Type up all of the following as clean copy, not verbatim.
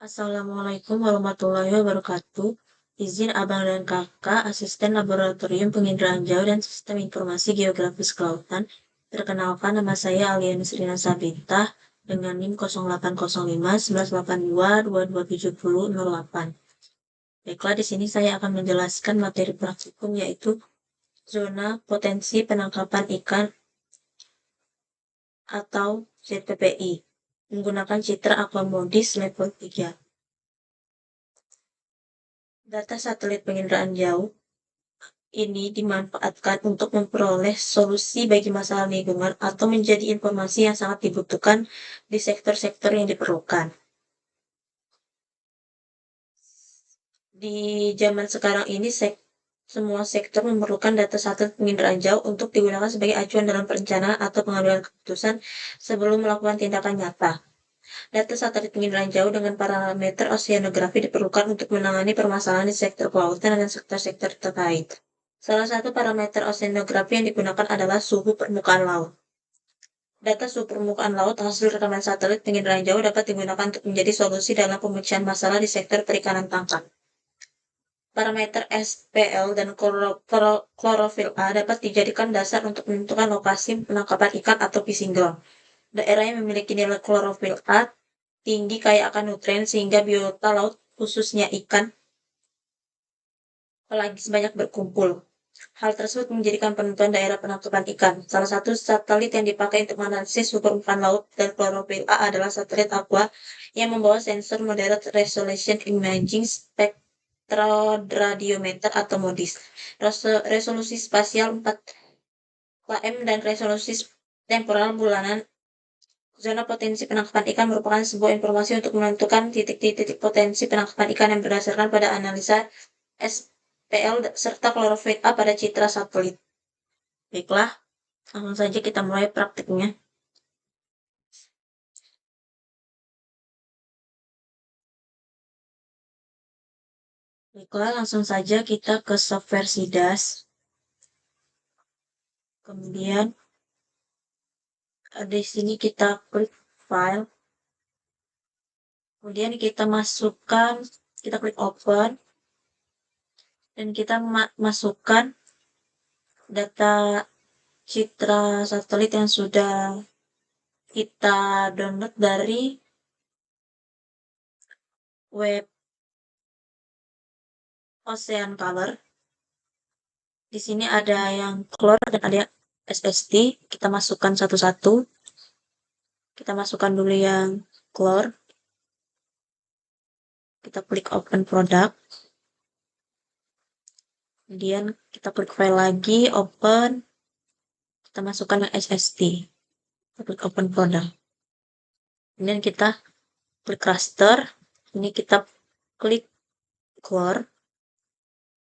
Assalamualaikum warahmatullahi wabarakatuh. Izin abang dan kakak, asisten laboratorium penginderaan jauh dan sistem informasi geografis kelautan. Perkenalkan, nama saya Aliani Srina Sabita dengan NIM 0805 1182 227008. Baiklah, di sini saya akan menjelaskan materi praktikum yaitu zona potensi penangkapan ikan atau ZPPI menggunakan citra aquamodis level 3. Data satelit penginderaan jauh ini dimanfaatkan untuk memperoleh solusi bagi masalah lingkungan atau menjadi informasi yang sangat dibutuhkan di sektor-sektor yang diperlukan. Di zaman sekarang ini, semua sektor memerlukan data satelit penginderaan jauh untuk digunakan sebagai acuan dalam perencanaan atau pengambilan keputusan sebelum melakukan tindakan nyata. Data satelit penginderaan jauh dengan parameter oceanografi diperlukan untuk menangani permasalahan di sektor kelautan dan sektor-sektor terkait. Salah satu parameter oceanografi yang digunakan adalah suhu permukaan laut. Data suhu permukaan laut hasil rekaman satelit penginderaan jauh dapat digunakan untuk menjadi solusi dalam pemecahan masalah di sektor perikanan tangkap. Parameter SPL dan klorofil A dapat dijadikan dasar untuk menentukan lokasi penangkapan ikan atau fishing ground. Daerah yang memiliki nilai klorofil A tinggi kaya akan nutrien sehingga biota laut khususnya ikan pelagis banyak berkumpul. Hal tersebut menjadikan penentuan daerah penangkapan ikan. Salah satu satelit yang dipakai untuk menganalisis suhu permukaan laut dan klorofil A adalah satelit Aqua yang membawa sensor moderate resolution imaging spektroradiometer atau MODIS, resolusi spasial 4 km dan resolusi temporal bulanan. Zona potensi penangkapan ikan merupakan sebuah informasi untuk menentukan titik-titik potensi penangkapan ikan yang berdasarkan pada analisa SPL serta klorofil A pada citra satelit. Baiklah, langsung saja kita mulai praktiknya. Baiklah, langsung saja kita ke software SIDAS. Kemudian di sini kita klik file. Kemudian kita klik open. Dan kita masukkan data citra satelit yang sudah kita download dari web Ocean Color. Di sini ada yang Clor dan ada yang SST. Kita masukkan satu-satu. Kita masukkan dulu yang Clor. Kita klik open product. Kemudian kita klik file lagi, open. Kita masukkan yang SST. Kita klik open product. Kemudian kita klik raster. Ini kita klik Clor.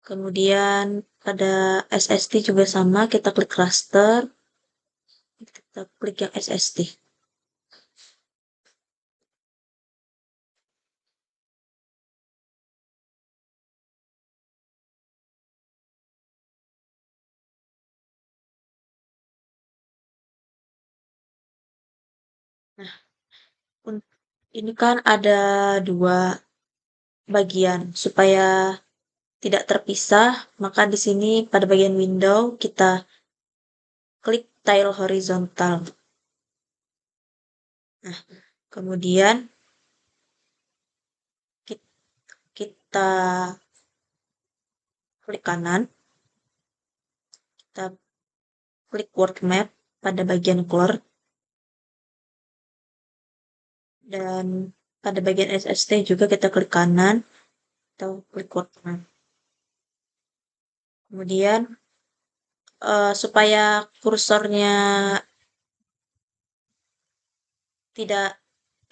Kemudian pada SST juga sama, kita klik raster. Kita klik yang SST. Nah, ini kan ada dua bagian supaya tidak terpisah, maka di sini pada bagian window kita klik tile horizontal. Nah, kemudian kita klik kanan, kita klik world map pada bagian core, dan pada bagian SST juga kita klik kanan, atau klik world map. Kemudian supaya kursornya tidak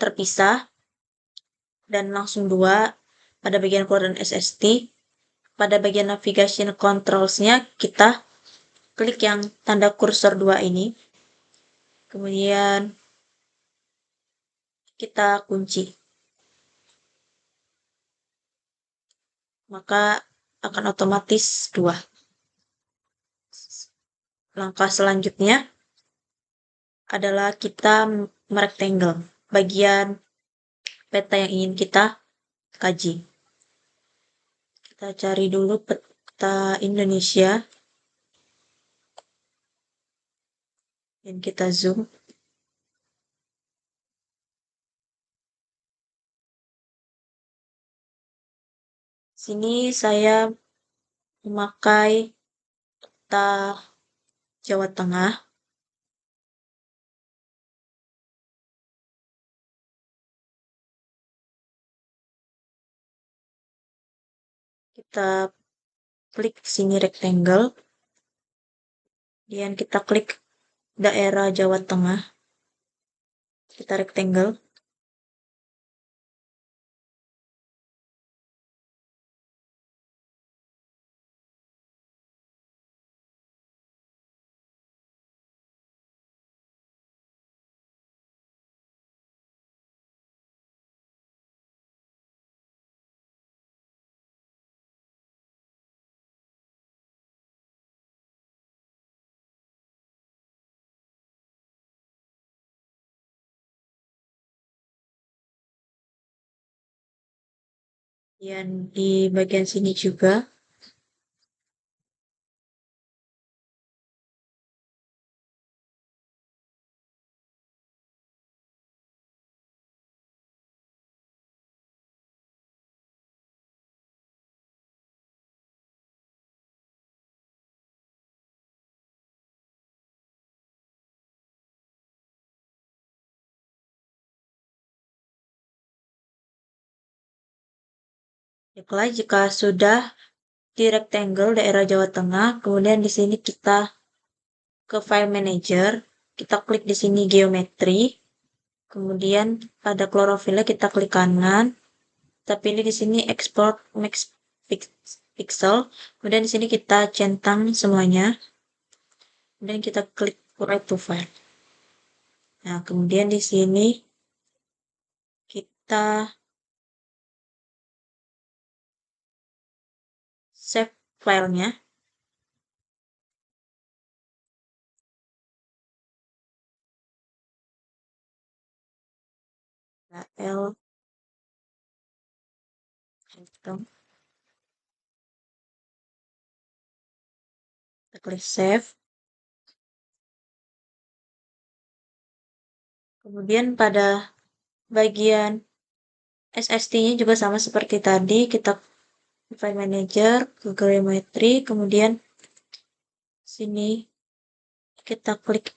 terpisah dan langsung dua pada bagian core dan SST, pada bagian navigation controls-nya kita klik yang tanda kursor 2 ini. Kemudian kita kunci. Maka akan otomatis 2. Langkah selanjutnya adalah kita merektangle bagian peta yang ingin kita kaji. Kita cari dulu peta Indonesia dan kita zoom. Sini saya memakai peta Jawa Tengah. Kita klik sini rectangle. Kemudian kita klik daerah Jawa Tengah. Kita rectangle. Kemudian di bagian sini juga. Baiklah, jika sudah di rectangle daerah Jawa Tengah, kemudian di sini kita ke File Manager, kita klik di sini Geometri, kemudian pada klorofilnya kita klik kanan, kita pilih di sini Export Max Pixel, kemudian di sini kita centang semuanya, kemudian kita klik Write to File. Nah, kemudian di sini kita save filenya. L kita klik save. Kemudian pada bagian SST-nya juga sama seperti tadi, kita File Manager, ke Geometry, kemudian sini kita klik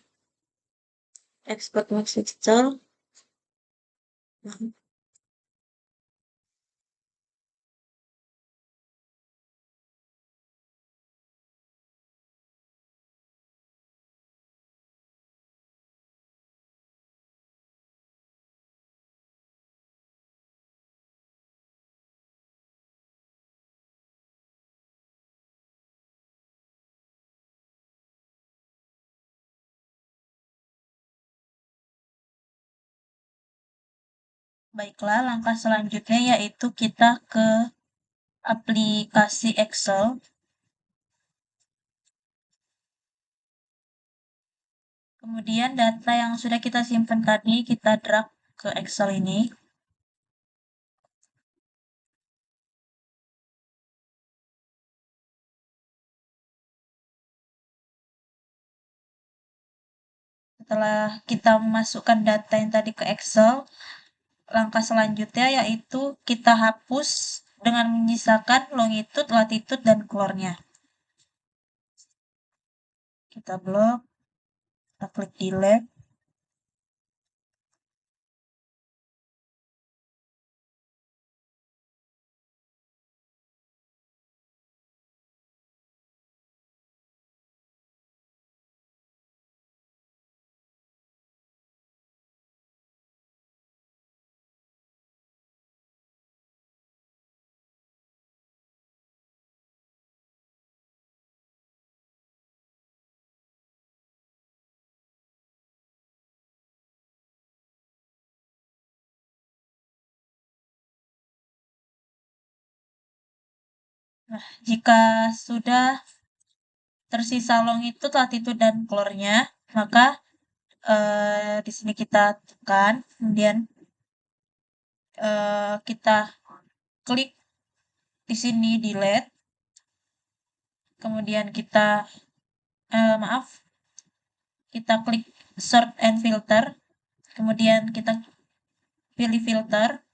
Export Max Pixel. Baiklah, langkah selanjutnya yaitu kita ke aplikasi Excel. Kemudian data yang sudah kita simpan tadi kita drag ke Excel ini. Setelah kita memasukkan data yang tadi ke Excel, langkah selanjutnya yaitu kita hapus dengan menyisakan longitude, latitude, dan color-nya. Kita blok, kita klik delete. Nah, jika sudah tersisa longitude, latitude, dan color-nya, maka di sini kita tekan, kemudian kita klik di sini delete, kemudian kita kita klik sort and filter, kemudian kita pilih filter.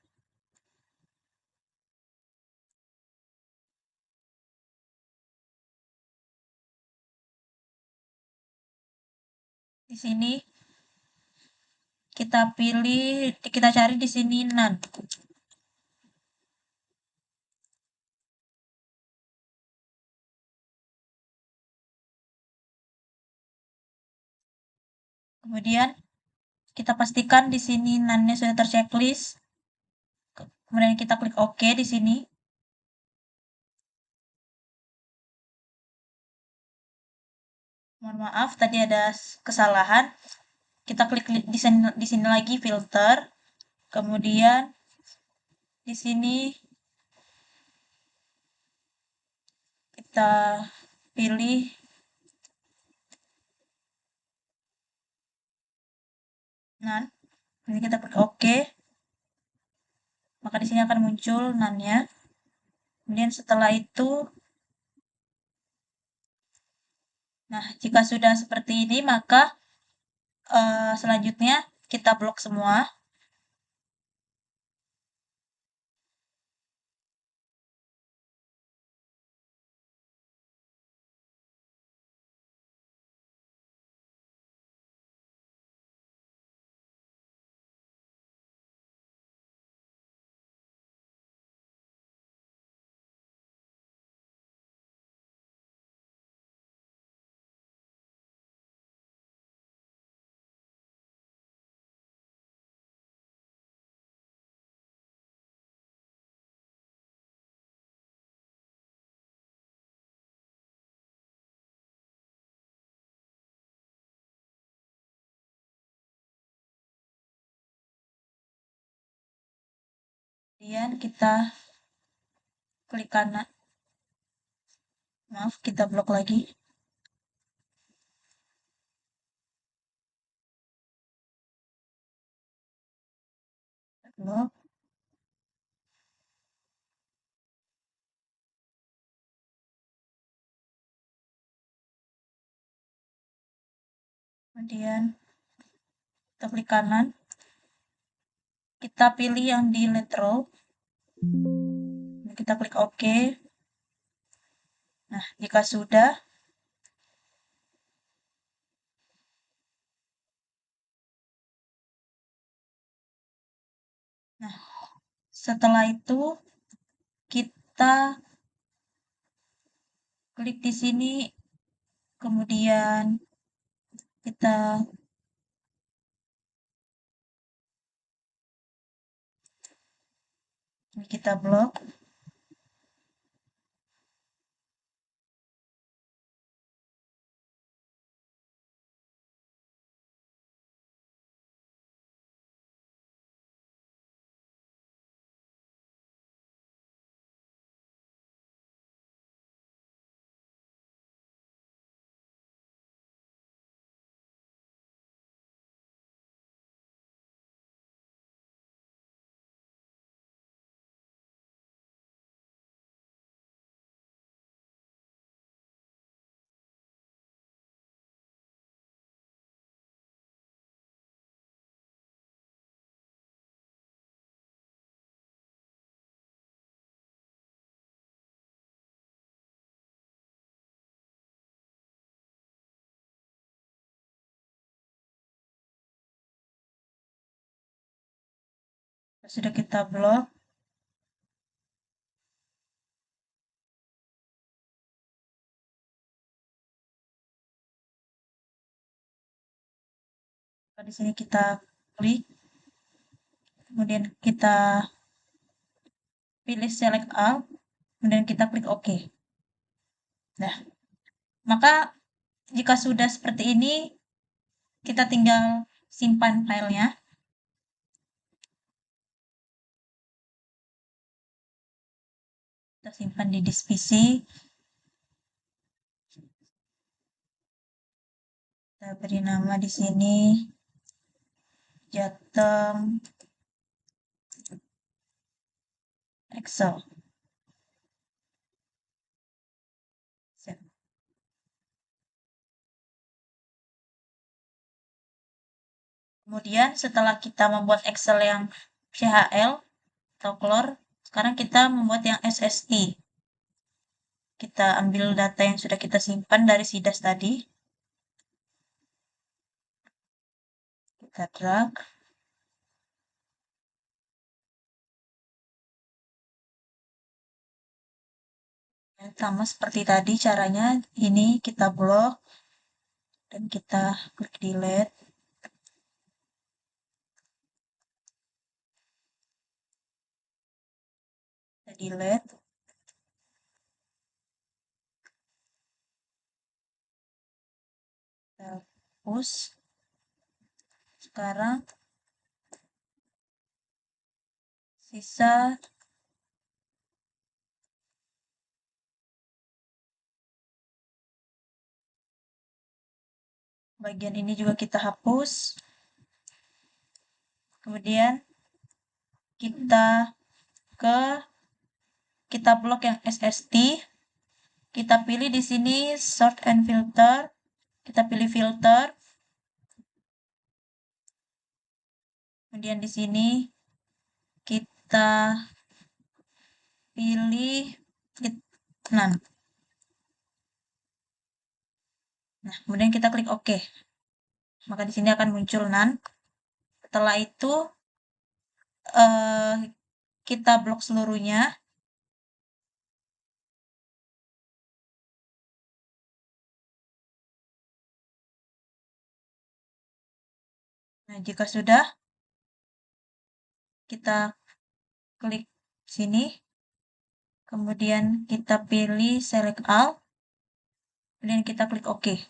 Di sini kita cari di sini none. Kemudian kita pastikan di sini none-nya sudah terchecklist. Kemudian kita klik OK di sini. Mohon maaf, tadi ada kesalahan. Kita klik di sini lagi filter. Kemudian di sini kita pilih none. Ini kita klik OK. Maka di sini akan muncul none-nya. Kemudian setelah itu, nah jika sudah seperti ini, maka selanjutnya kita blok semua. Kemudian kita klik kanan. Maaf, kita blok lagi. Blok. Kemudian kita klik kanan. Kita pilih yang di let row. Kita klik OK. Nah, jika sudah, nah setelah itu kita klik di sini, kemudian kita blok. Sudah kita blok. Di sini kita klik, kemudian kita pilih select all, kemudian kita klik OK. Nah, maka jika sudah seperti ini, kita tinggal simpan filenya. Kita simpan di disk PC. Kita beri nama di sini Jateng Excel. Save. Kemudian setelah kita membuat Excel yang CHL atau Clore, sekarang kita membuat yang SSI. Kita ambil data yang sudah kita simpan dari SIDAS tadi. Kita drag. Sama seperti tadi caranya, ini kita blok dan kita klik delete. Kita delete. Kita hapus. Sekarang sisa bagian ini juga kita hapus. Kemudian kita blok yang SST. Kita pilih di sini sort and filter. Kita pilih filter. Kemudian di sini kita pilih none. Nah, kemudian kita klik OK. Maka di sini akan muncul none. Setelah itu kita blok seluruhnya. Nah, jika sudah, kita klik sini. Kemudian kita pilih select all. Kemudian kita klik OK.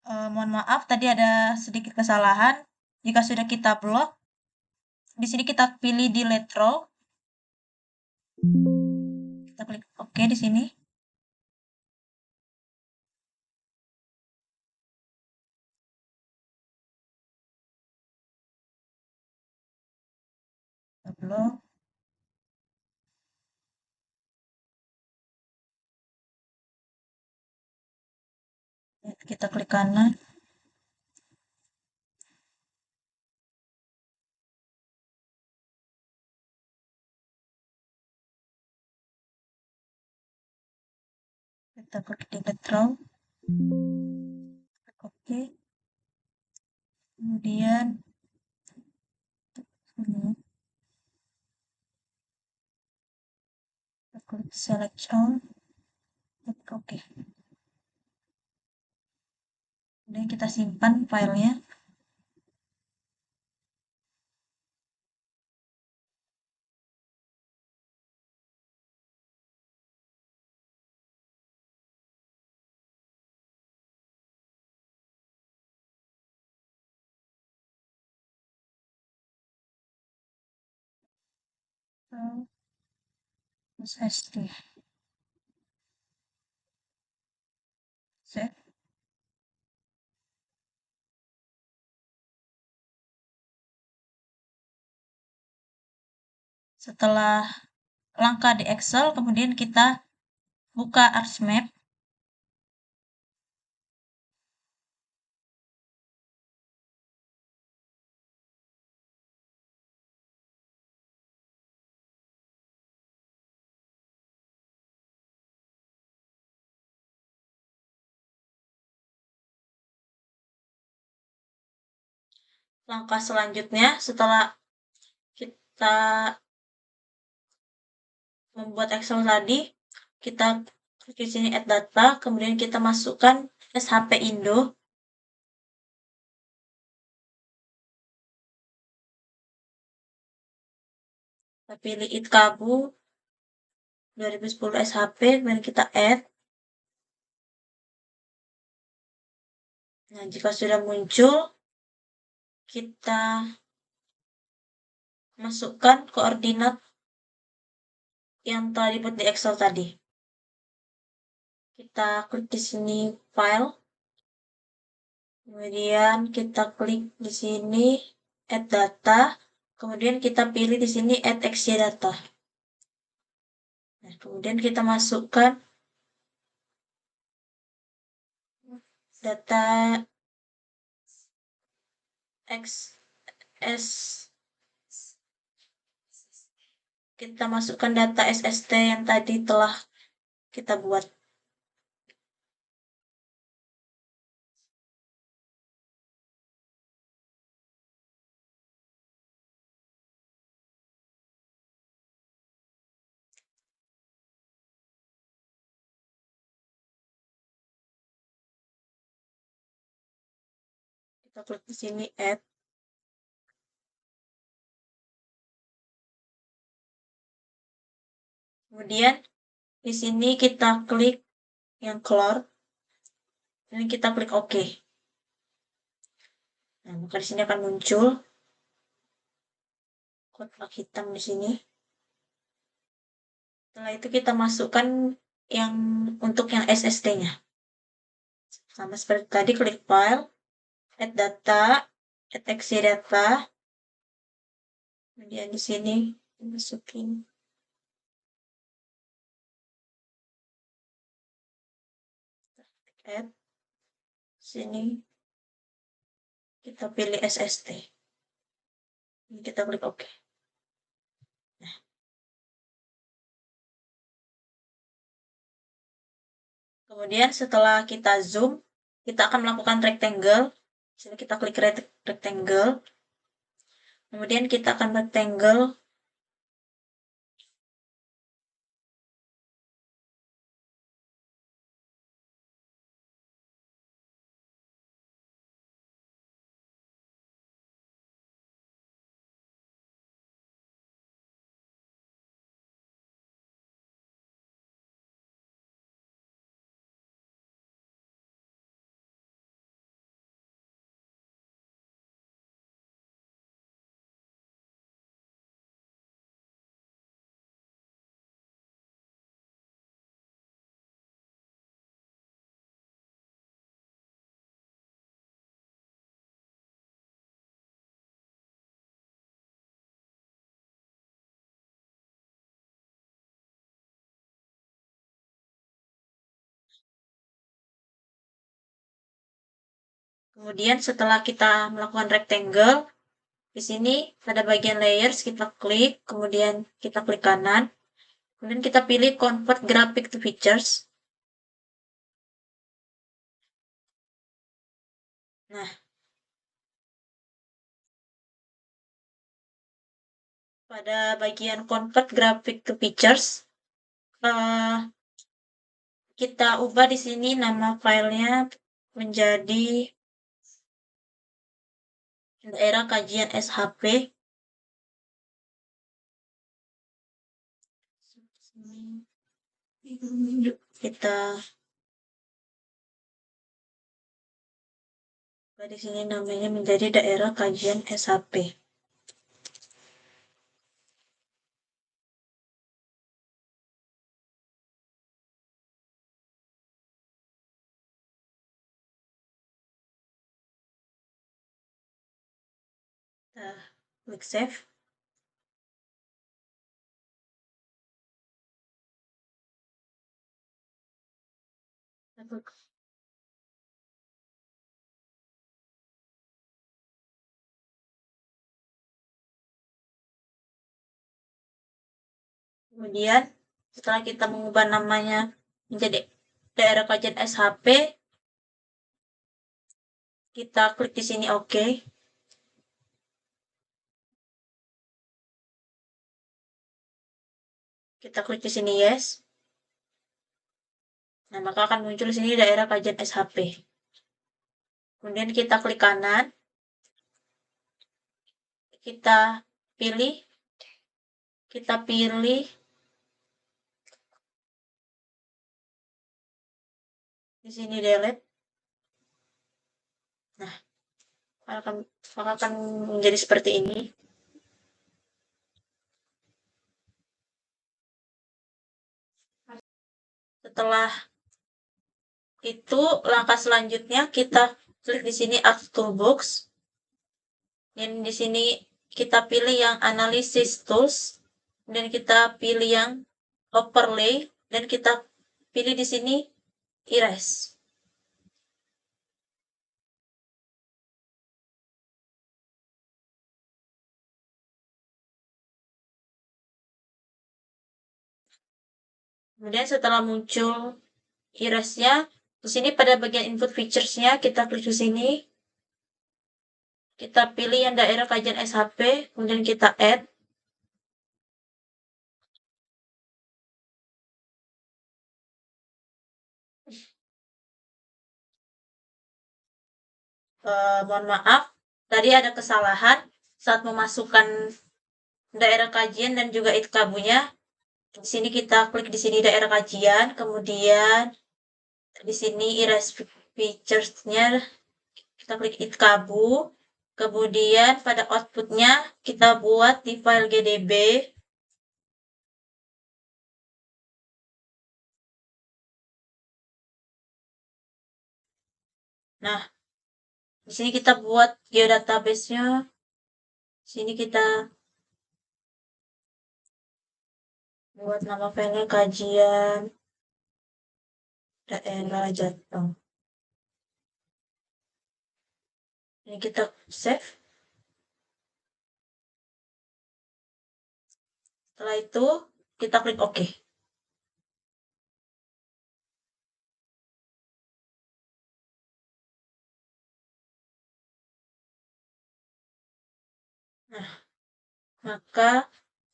Mohon maaf, tadi ada sedikit kesalahan. Jika sudah kita blok, di sini kita pilih delete row. Kita klik OK di sini. Kita blok. Kita klik kanan. Kita klik delete row. Klik OK. Kemudian kita klik select all. Klik OK. Kemudian kita simpan filenya. SST. Save. Setelah langkah di Excel, kemudian kita buka ArchMap. Langkah selanjutnya setelah kita membuat Excel tadi, kita klik di sini add data, kemudian kita masukkan SHP Indo. Kita pilih ITKABU 2010 SHP, kemudian kita add. Nah, jika sudah muncul, kita masukkan koordinat yang telah dibuat di Excel tadi. Kita klik di sini file, kemudian kita klik di sini add data, kemudian kita pilih di sini add XY data. Nah, kemudian kita masukkan data XS, kita masukkan data SST yang tadi telah kita buat. Kita klik di sini add. Kemudian di sini kita klik yang clear. Ini kita klik OK. Nah, maka di sini akan muncul kotak hitam di sini. Setelah itu kita masukkan yang untuk yang SSD-nya. Sama seperti tadi, klik file, add data, add XY data. Kemudian di sini masukin add. Sini kita pilih SSD. Ini kita klik OK. Nah, kemudian setelah kita zoom, kita akan melakukan rectangle. Sini kita klik rectangle. Kemudian kita akan rectangle kemudian setelah kita melakukan rectangle, di sini pada bagian layers kita klik, kemudian kita klik kanan, kemudian kita pilih convert graphic to features. Nah, pada bagian convert graphic to features, kita ubah di sini nama filenya menjadi daerah kajian SHP. Kita di sini namanya menjadi daerah kajian SHP. Kita klik save. Kemudian setelah kita mengubah namanya menjadi daerah kajian SHP, kita klik di sini OK. Kita klik di sini yes. Nah, maka akan muncul di sini daerah kajian SHP. Kemudian kita klik kanan. Kita pilih di sini delete. Nah, maka akan menjadi seperti ini. Setelah itu langkah selanjutnya kita klik di sini Add Toolbox. Dan di sini kita pilih yang Analysis Tools dan kita pilih yang Overlay dan kita pilih di sini Erase. Kemudian setelah muncul erase-nya, di sini pada bagian input features-nya kita klik di sini. Kita pilih yang daerah kajian SHP, kemudian kita add. Mohon maaf, tadi ada kesalahan saat memasukkan daerah kajian dan juga itkabunya. Di sini kita klik di sini daerah kajian, kemudian di sini erase features-nya kita klik itkabu, kemudian pada output-nya kita buat di file GDB. Nah, di sini kita buat geodatabase-nya. Sini kita buat nama filenya kajian daerah Jateng. Ini kita save. Setelah itu kita klik OK. Nah, maka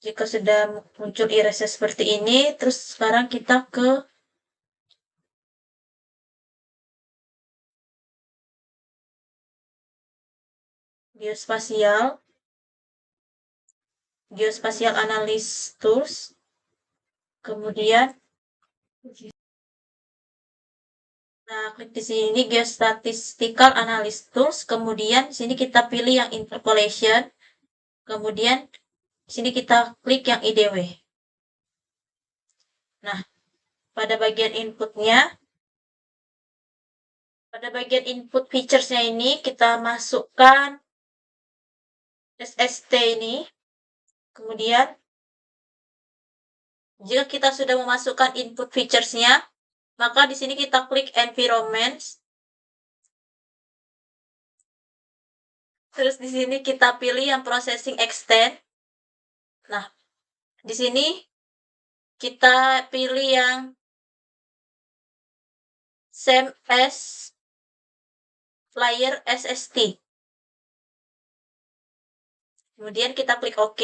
jika sudah muncul erase seperti ini, terus sekarang kita ke geospatial analysis tools, kemudian nah, klik di sini geostatistical analysis tools, kemudian di sini kita pilih yang interpolation, kemudian di sini kita klik yang IDW. Nah, pada bagian inputnya, pada bagian input features-nya ini kita masukkan SST ini, kemudian jika kita sudah memasukkan input features-nya, maka di sini kita klik environments. Terus di sini kita pilih yang processing extend. Nah, di sini kita pilih yang same as layer SST. Kemudian kita klik OK.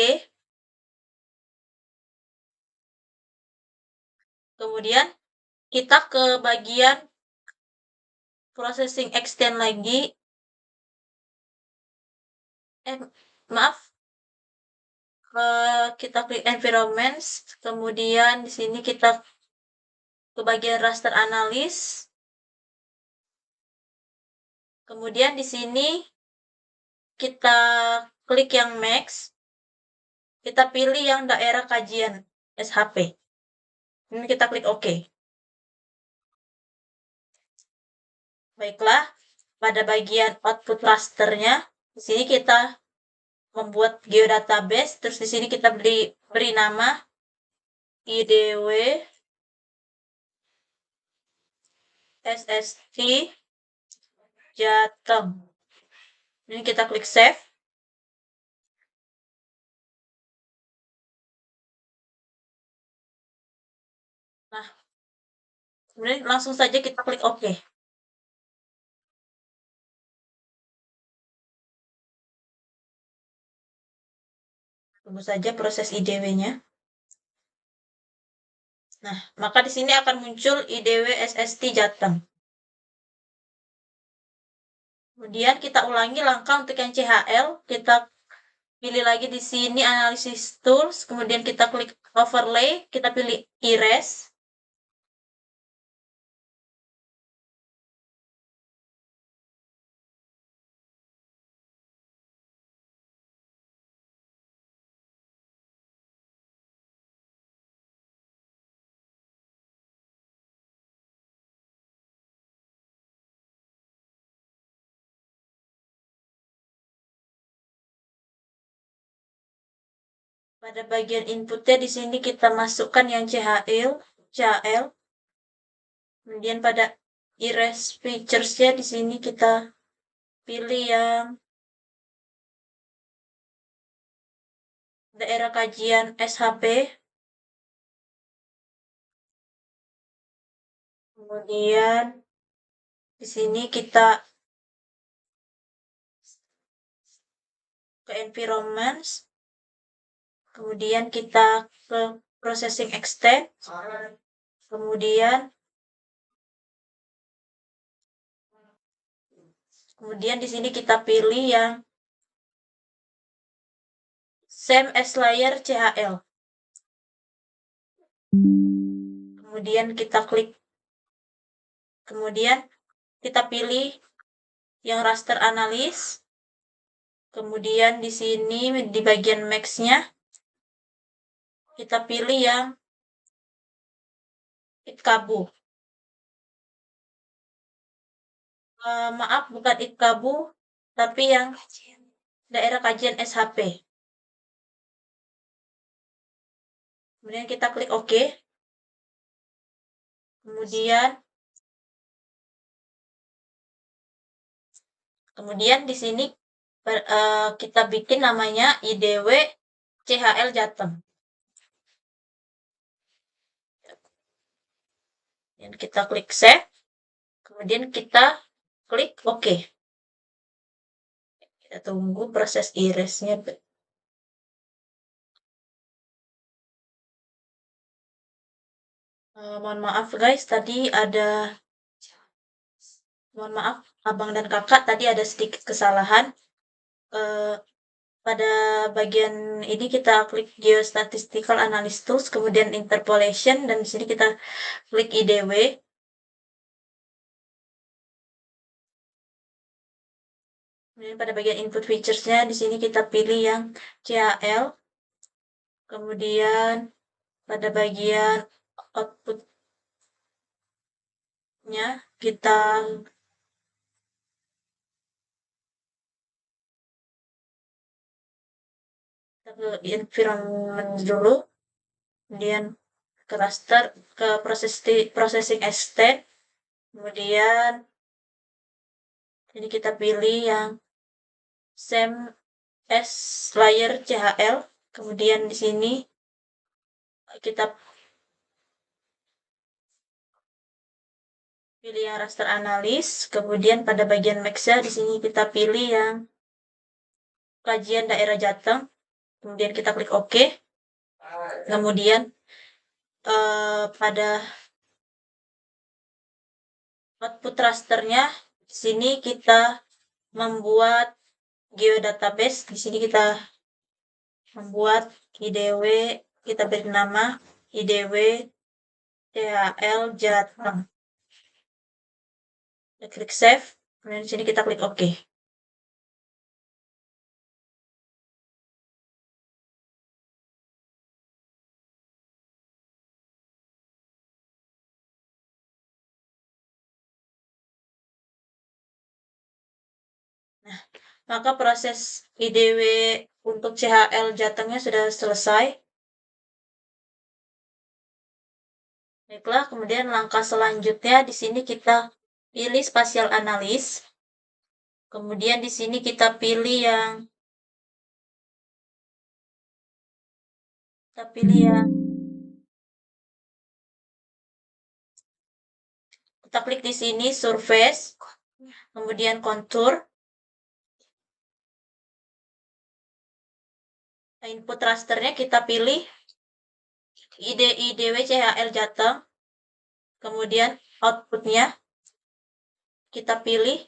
Kemudian kita ke bagian processing extend lagi. Maaf. Kita klik environments. Kemudian di sini kita ke bagian raster analysis. Kemudian di sini kita klik yang max. Kita pilih yang daerah kajian SHP. Ini kita klik OK. Baiklah, pada bagian output rasternya, di sini kita membuat geodatabase, terus di sini kita beri nama IDW SST Jateng. Ini kita klik save. Nah, kemudian langsung saja kita klik OK. Tunggu saja proses IDW-nya. Nah, maka di sini akan muncul IDW SST Jateng. Kemudian kita ulangi langkah untuk yang CHL, kita pilih lagi di sini analysis tools, kemudian kita klik overlay, kita pilih erase. Pada bagian inputnya di sini kita masukkan yang CHL. Kemudian pada erase features-nya di sini kita pilih yang daerah kajian SHP. Kemudian di sini kita ke environments. Kemudian kita ke processing extent. Kemudian di sini kita pilih yang same as layer CHL. Kemudian kita klik. Kemudian kita pilih yang raster analysis. Kemudian di sini di bagian max-nya kita pilih yang itkabu. Maaf, bukan itkabu, tapi yang daerah kajian SHP. Kemudian kita klik OK. Kemudian di sini kita bikin namanya IDW CHL Jateng. Dan kita klik save. Kemudian kita klik OK. Kita tunggu proses erase-nya. Mohon maaf guys, mohon maaf abang dan kakak, tadi ada sedikit kesalahan. Pada bagian ini kita klik Geostatistical Analysis Tools, kemudian Interpolation, dan di sini kita klik IDW. Kemudian pada bagian input features-nya di sini kita pilih yang CHL. Kemudian pada bagian output-nya kita ke environment dulu. Kemudian ke raster, ke processing extent. Kemudian ini kita pilih yang same as layer CHL. Kemudian di sini kita pilih yang raster analis. Kemudian pada bagian max-nya di sini kita pilih yang kajian daerah Jateng. Kemudian kita klik OK. Kemudian pada output rasternya di sini kita membuat geodatabase. Di sini kita membuat IDW, kita beri nama IDW CHL Jateng. Kita klik save. Kemudian di sini kita klik OK. Nah, maka proses IDW untuk CHL Jatengnya sudah selesai. Baiklah, kemudian langkah selanjutnya di sini kita pilih spatial analis. Kemudian di sini kita pilih yang kita klik di sini surface, kemudian contour. Input rasternya kita pilih IDW CHL Jateng. Kemudian outputnya kita pilih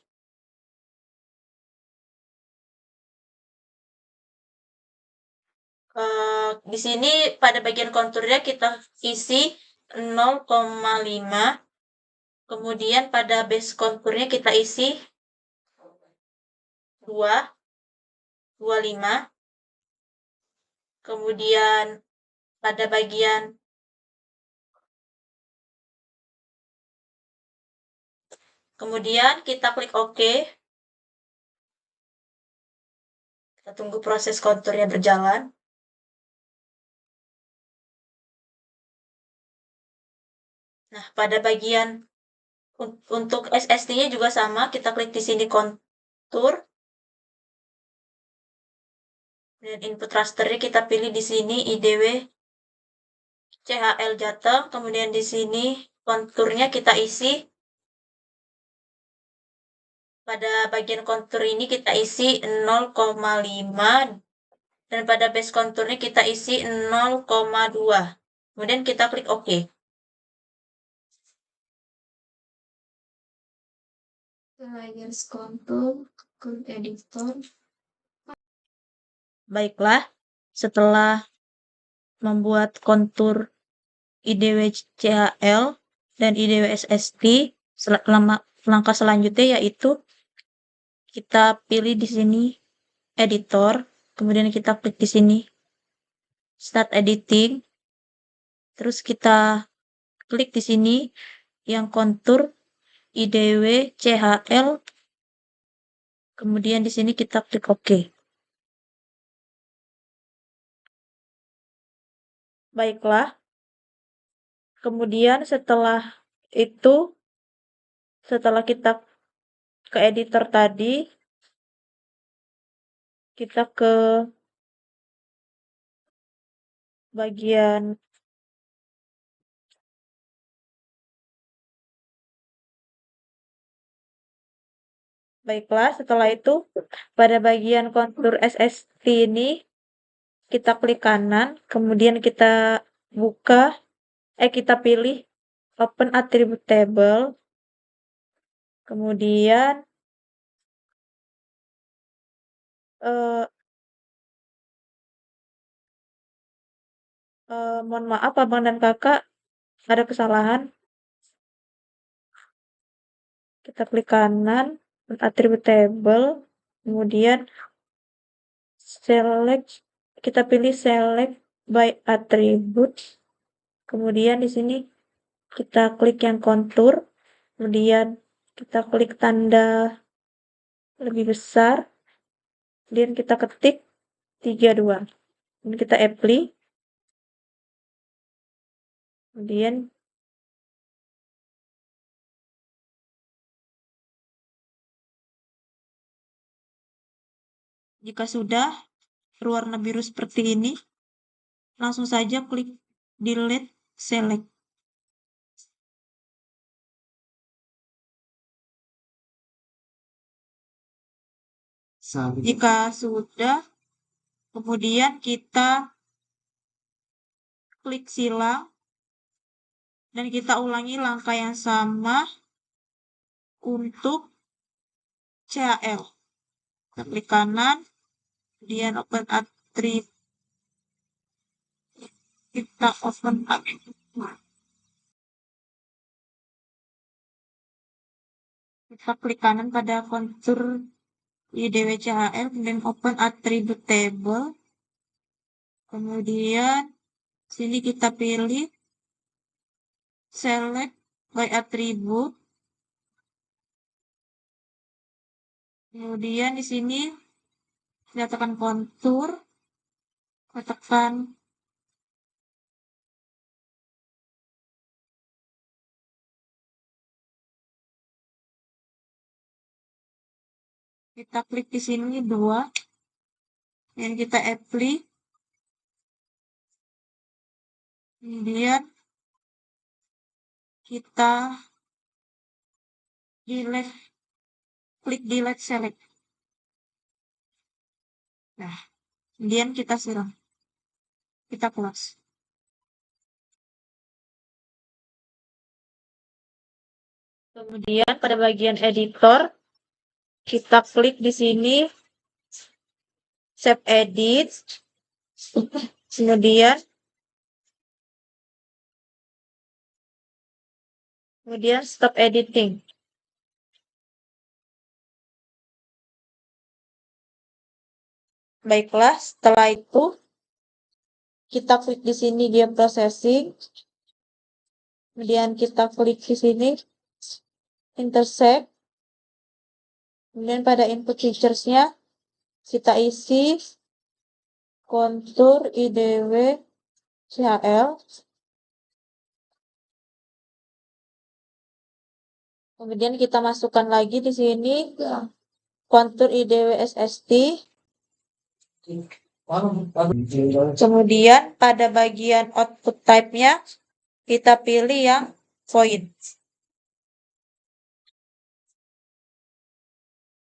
di sini pada bagian konturnya kita isi 0,5. Kemudian pada base konturnya kita isi 2,25. Kemudian pada bagian kita klik OK. Kita tunggu proses konturnya berjalan. Nah, pada bagian untuk SST-nya juga sama, kita klik di sini kontur, dan input rasternya kita pilih di sini IDW CHL Jateng, kemudian di sini konturnya kita isi. Pada bagian kontur ini kita isi 0,5 dan pada base konturnya kita isi 0,2. Kemudian kita klik OK. Layers kontur ke editor. Baiklah, setelah membuat kontur IDW CHL dan IDW SST, langkah selanjutnya yaitu kita pilih di sini editor, kemudian kita klik di sini start editing, terus kita klik di sini yang kontur IDW CHL, kemudian di sini kita klik OK. Baiklah, kemudian setelah itu, setelah kita ke editor tadi, kita ke bagian baiklah, setelah itu pada bagian kontur SST ini kita klik kanan, kemudian kita buka, kita pilih Open Attribute Table, kemudian mohon maaf abang dan kakak ada kesalahan. Kita klik kanan, Attribute Table, kemudian kita pilih Select by Attribute, kemudian di sini kita klik yang kontur, kemudian kita klik tanda lebih besar, kemudian kita ketik 32, kemudian kita apply, kemudian jika sudah berwarna biru seperti ini, langsung saja klik delete select. Jika sudah, kemudian kita klik silang dan kita ulangi langkah yang sama untuk CHL. Kita klik kanan, kemudian open attribute, kita open attribute. Kita klik kanan pada kontur IDW CHL, kemudian open attribute table. Kemudian sini kita pilih select by attribute. Kemudian di sini kita tekan kontur, tekan kita klik di sini 2 dan kita apply. Kemudian kita klik delete select. Nah, kemudian kita siram. Kita close. Kemudian pada bagian editor, kita klik di sini save edit. Kemudian stop editing. Baiklah, setelah itu kita klik di sini dia processing. Kemudian kita klik di sini intersect. Kemudian pada input features-nya kita isi kontur IDW CHL. Kemudian kita masukkan lagi di sini kontur IDWSST. Kemudian pada bagian output type-nya kita pilih yang point.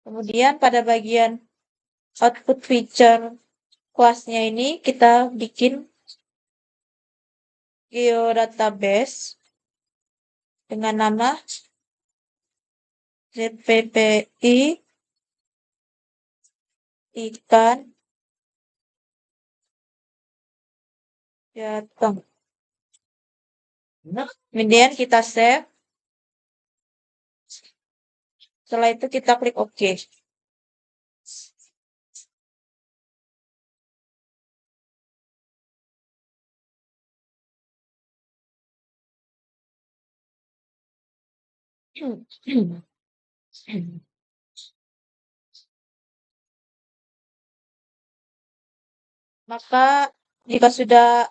Kemudian pada bagian output feature kelasnya ini kita bikin geodatabase dengan nama ZPPI ikan jateng. Kemudian kita save. Setelah itu kita klik OK. Maka jika sudah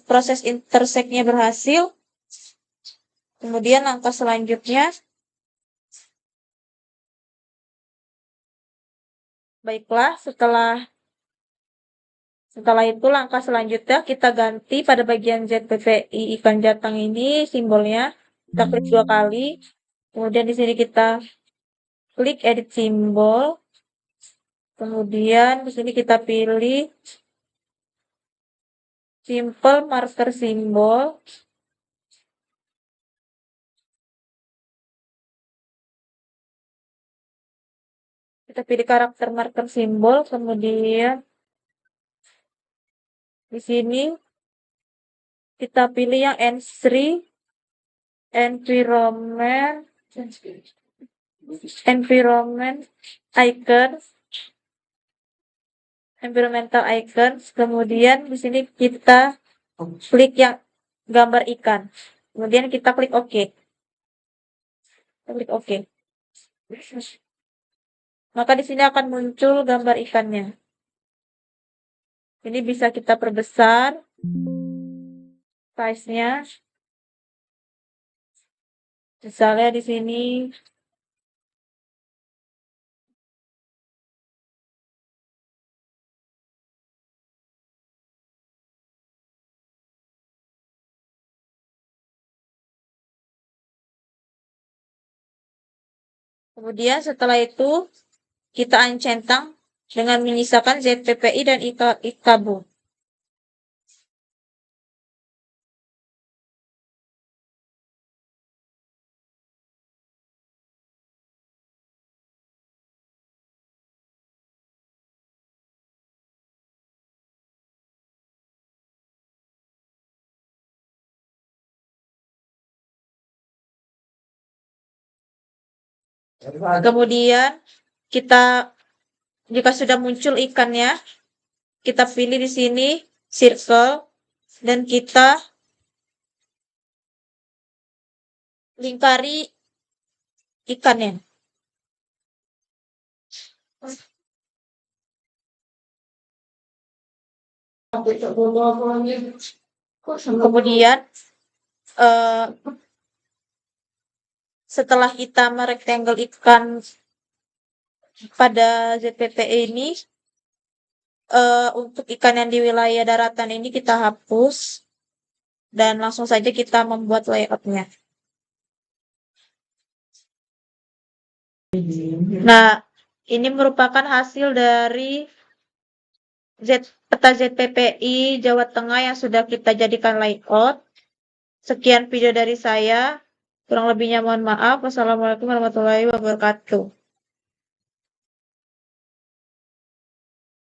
proses intersect-nya berhasil, kemudian langkah selanjutnya, baiklah, setelah itu langkah selanjutnya kita ganti pada bagian ZPPI ikan jateng ini simbolnya, kita klik 2 kali, kemudian di sini kita klik edit simbol, kemudian di sini kita pilih simple marker simbol. Kita pilih karakter marker simbol, kemudian di sini kita pilih yang N3 environment icons, environmental icons, kemudian di sini kita klik yang gambar ikan, kemudian kita klik OK. Maka di sini akan muncul gambar ikannya. Ini bisa kita perbesar size-nya. Misalnya di sini kemudian setelah itu kita uncentang dengan menyisakan ZPPI dan IKABU. Kemudian jika sudah muncul ikannya, kita pilih di sini circle dan kita lingkari ikannya. Kemudian setelah kita merektangle ikan pada ZPPI ini, untuk ikan yang di wilayah daratan ini kita hapus dan langsung saja kita membuat layout-nya. Nah, ini merupakan hasil dari peta ZPPI Jawa Tengah yang sudah kita jadikan layout. Sekian video dari saya. Kurang lebihnya mohon maaf. Wassalamualaikum warahmatullahi wabarakatuh.